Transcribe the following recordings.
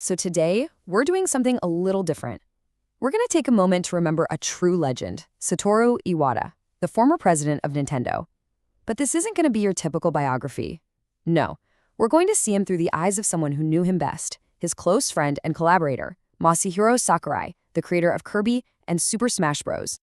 So today, we're doing something a little different. We're going to take a moment to remember a true legend, Satoru Iwata, the former president of Nintendo. But this isn't going to be your typical biography. No, we're going to see him through the eyes of someone who knew him best, his close friend and collaborator, Masahiro Sakurai, the creator of Kirby and Super Smash Bros.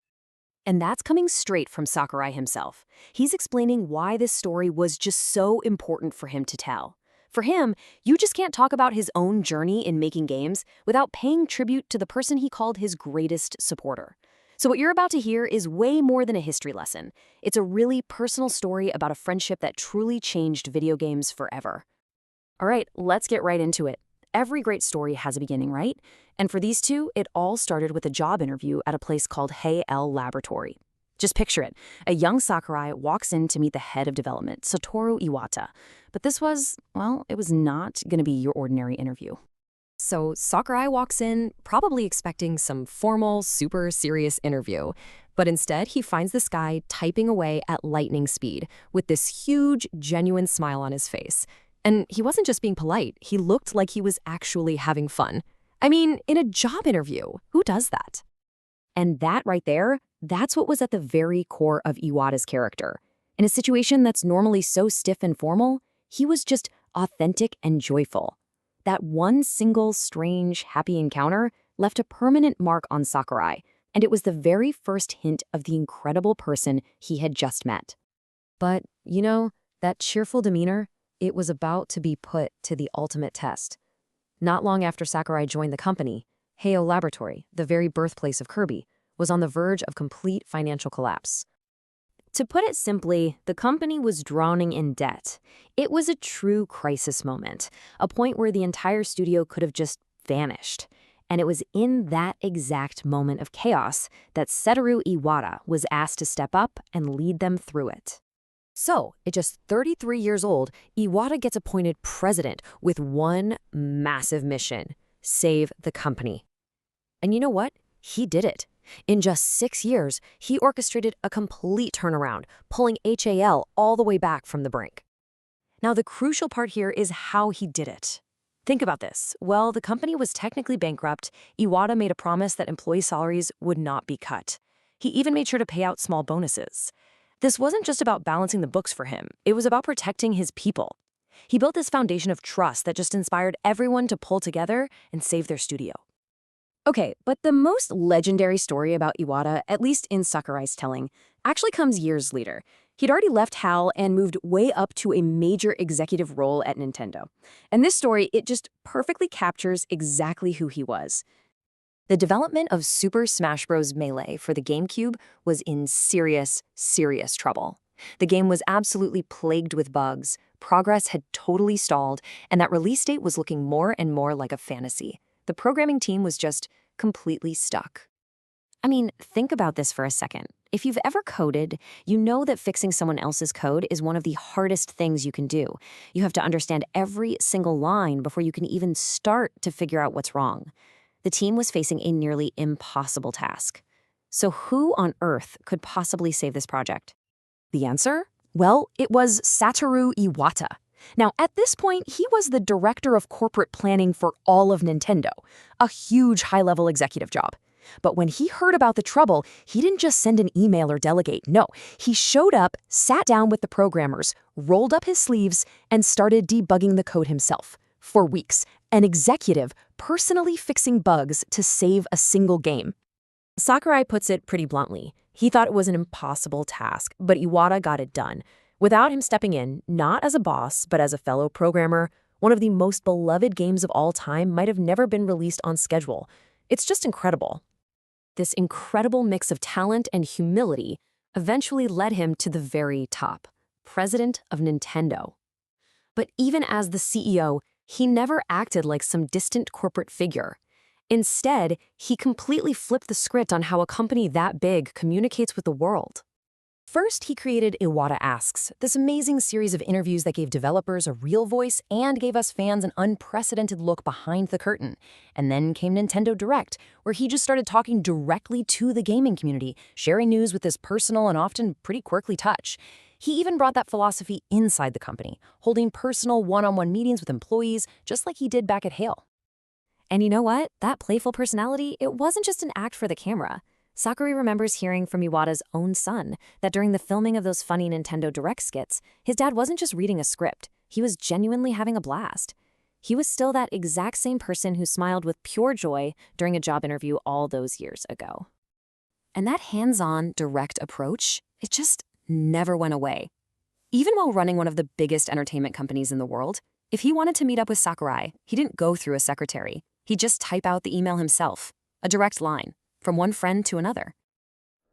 And that's coming straight from Sakurai himself. He's explaining why this story was just so important for him to tell. For him, you just can't talk about his own journey in making games without paying tribute to the person he called his greatest supporter. So what you're about to hear is way more than a history lesson. It's a really personal story about a friendship that truly changed video games forever. All right, let's get right into it. Every great story has a beginning, right? And for these two, it all started with a job interview at a place called Hey-El Laboratory. Just picture it. A young Sakurai walks in to meet the head of development, Satoru Iwata. But this was, well, it was not going to be your ordinary interview. So Sakurai walks in, probably expecting some formal, super serious interview. But instead, he finds this guy typing away at lightning speed with this huge, genuine smile on his face. And he wasn't just being polite, he looked like he was actually having fun. I mean, in a job interview, who does that? And that right there, that's what was at the very core of Iwata's character. In a situation that's normally so stiff and formal, he was just authentic and joyful. That one single, strange, happy encounter left a permanent mark on Sakurai, and it was the very first hint of the incredible person he had just met. But, that cheerful demeanor, it was about to be put to the ultimate test. Not long after Sakurai joined the company, Hey-El Laboratory, the very birthplace of Kirby, was on the verge of complete financial collapse. To put it simply, the company was drowning in debt. It was a true crisis moment, a point where the entire studio could have just vanished. And it was in that exact moment of chaos that Satoru Iwata was asked to step up and lead them through it. So, at just 33 years old, Iwata gets appointed president with one massive mission: save the company. And you know what? He did it. In just 6 years, he orchestrated a complete turnaround, pulling HAL all the way back from the brink. Now, the crucial part here is how he did it. Think about this. Well, the company was technically bankrupt. Iwata made a promise that employee salaries would not be cut. He even made sure to pay out small bonuses. This wasn't just about balancing the books for him. It was about protecting his people. He built this foundation of trust that just inspired everyone to pull together and save their studio. Okay, but the most legendary story about Iwata, at least in Sakurai's telling, actually comes years later. He'd already left HAL and moved way up to a major executive role at Nintendo. And this story, it just perfectly captures exactly who he was. The development of Super Smash Bros. Melee for the GameCube was in serious, serious trouble. The game was absolutely plagued with bugs, progress had totally stalled, and that release date was looking more and more like a fantasy. The programming team was just completely stuck. I mean, think about this for a second. If you've ever coded, you know that fixing someone else's code is one of the hardest things you can do. You have to understand every single line before you can even start to figure out what's wrong. The team was facing a nearly impossible task. So who on earth could possibly save this project? The answer? Well, it was Satoru Iwata. Now, at this point, he was the director of corporate planning for all of Nintendo, a huge high-level executive job. But when he heard about the trouble, he didn't just send an email or delegate. No, he showed up, sat down with the programmers, rolled up his sleeves, and started debugging the code himself. For weeks, an executive personally fixing bugs to save a single game. Sakurai puts it pretty bluntly. He thought it was an impossible task, but Iwata got it done. Without him stepping in, not as a boss, but as a fellow programmer, one of the most beloved games of all time might have never been released on schedule. It's just incredible. This incredible mix of talent and humility eventually led him to the very top, president of Nintendo. But even as the CEO, he never acted like some distant corporate figure. Instead, he completely flipped the script on how a company that big communicates with the world. First, he created Iwata Asks, this amazing series of interviews that gave developers a real voice and gave us fans an unprecedented look behind the curtain. And then came Nintendo Direct, where he just started talking directly to the gaming community, sharing news with this personal and often pretty quirky touch. He even brought that philosophy inside the company, holding personal one-on-one meetings with employees, just like he did back at HAL. And you know what? That playful personality, it wasn't just an act for the camera. Sakurai remembers hearing from Iwata's own son that during the filming of those funny Nintendo Direct skits, his dad wasn't just reading a script, he was genuinely having a blast. He was still that exact same person who smiled with pure joy during a job interview all those years ago. And that hands-on, direct approach, it just never went away. Even while running one of the biggest entertainment companies in the world, if he wanted to meet up with Sakurai, he didn't go through a secretary. He'd just type out the email himself, a direct line, from one friend to another.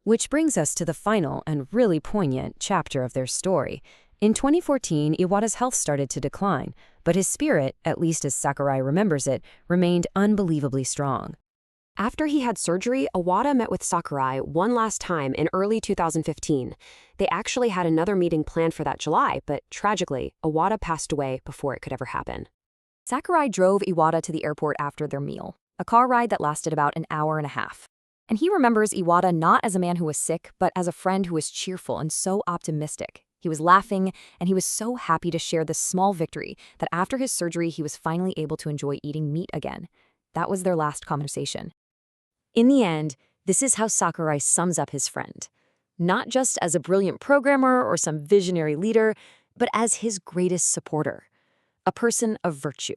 Which brings us to the final and really poignant chapter of their story. In 2014, Iwata's health started to decline, but his spirit, at least as Sakurai remembers it, remained unbelievably strong. After he had surgery, Iwata met with Sakurai one last time in early 2015. They actually had another meeting planned for that July, but tragically, Iwata passed away before it could ever happen. Sakurai drove Iwata to the airport after their meal, a car ride that lasted about an hour and a half. And he remembers Iwata not as a man who was sick, but as a friend who was cheerful and so optimistic. He was laughing, and he was so happy to share this small victory that after his surgery, he was finally able to enjoy eating meat again. That was their last conversation. In the end, this is how Sakurai sums up his friend. Not just as a brilliant programmer or some visionary leader, but as his greatest supporter. A person of virtue,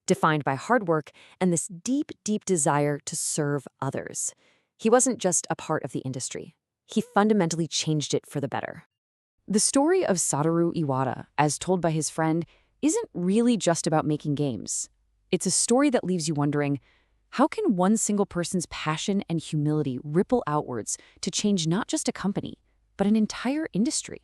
defined by hard work and this deep, deep desire to serve others. He wasn't just a part of the industry. He fundamentally changed it for the better. The story of Satoru Iwata, as told by his friend, isn't really just about making games. It's a story that leaves you wondering, how can one single person's passion and humility ripple outwards to change not just a company, but an entire industry?